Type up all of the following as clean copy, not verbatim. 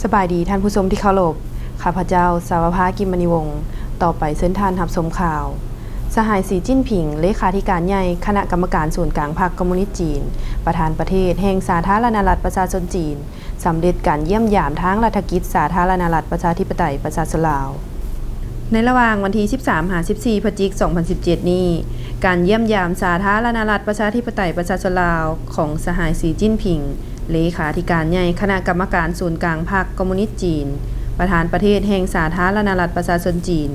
สบายดีท่านผู้ชมที่เคารพข้าพเจ้าสาวภากิมมณีวงศ์ต่อไปเส้นทางรับชมข่าวสหายสีจิ้นผิงเลขาธิการใหญ่คณะกรรมการส่วนกลางพรรคคอมมิวนิสต์จีนประธานประเทศแห่งสาธารณรัฐประชาชนจีนสำเร็จการเยี่ยมยามทางรัฐกิจสาธารณรัฐประชาธิปไตยประชาชนลาวในระหว่างวันที่ 13-14 พฤศจิกายน 2017 นี้การเยี่ยมยามสาธารณรัฐประชาธิปไตยประชาชนลาวของสหายสีจิ้นผิงเลขาธิการใหญ่คณะกรรมการศูนย์กลางพรรคคอมมิวนิสต์จีนประธานประเทศแห่งสาธารณรัฐประชาชนจีน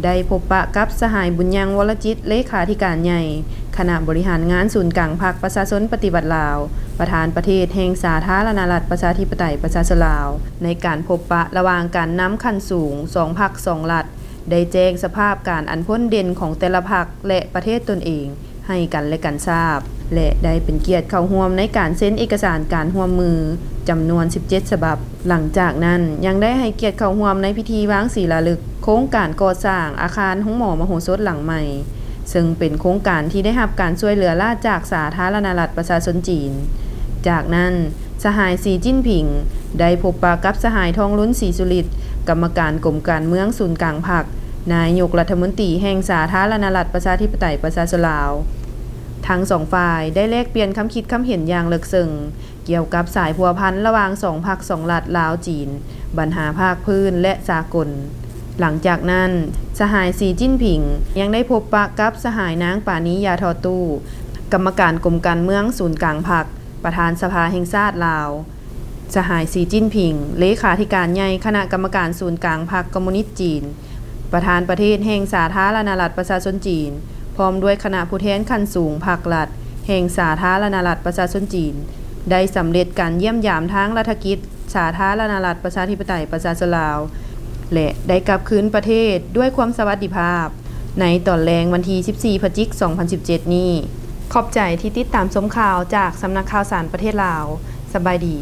ได้พบปะกับสหายบุญยังวรจิตเลขาธิการใหญ่คณะบริหารงานศูนย์กลางพรรคประชาชนปฏิบัติลาวประธานประเทศแห่งสาธารณรัฐประชาธิปไตยประชาชนลาวในการพบปะระหว่างการนำขั้นสูง2พรรค2รัฐได้แจ้งสภาพการอันพ้นเด่นของแต่ละพรรคและประเทศตนเองให้กันและกันทราบและได้เป็นเกียรติเข้าร่วมในการเซ็นเอกสารการร่วมมือจำนวน17ฉบับหลังจากนั้นยังได้ให้เกียรติเข้าร่วมในพิธีวางศิลาฤกษ์โครงการก่อสร้างอาคารห้องหมอมโหสถหลังใหม่ซึ่งเป็นโครงการที่ได้รับการช่วยเหลือราชจากสาธารณรัฐประชาชนจีนจากนั้นสหายสีจิ้นผิงได้พบปะกับสหายทองลุ้นศรีสุริตกรรมการกรมการเมืองศูนย์กลางพรรคนายกรัฐมนตรีแห่งสาธารณรัฐประชาธิปไตยประชาชนลาวทั้งสองฝ่ายได้แลกเปลี่ยนคำคิดคำเห็นอย่างลึกซึ้งเกี่ยวกับสายพัวพันระหว่าง2พรรค2รัฐลาวจีนปัญหาภาคพื้นและสากลหลังจากนั้นสหายสีจิ้นผิงยังได้พบปะกับสหายนางปานิยาทอตู้กรรมการกรมการเมืองศูนย์กลางพรรคประธานสภาแห่งชาติลาวสหายสีจิ้นผิงเลขาธิการใหญ่คณะกรรมการศูนย์กลางพรรคคอมมิวนิสต์จีนประธานประเทศแห่งสาธารณรัฐประชาชนจีนพร้อมด้วยคณะผู้แทนขั้นสูงภาครัฐแห่งสาธารณรัฐประชาชนจีนได้สำเร็จการเยี่ยมยามทางรัฐกิจสาธารณรัฐประชาธิปไตยประชาชนลาวและได้กลับคืนประเทศด้วยความสวัสดิภาพในตอนแรงวันที่ 14 พฤศจิกายน 2017 นี้ขอบใจที่ติดตามชมข่าวจากสำนักข่าวสารประเทศลาวสบายดี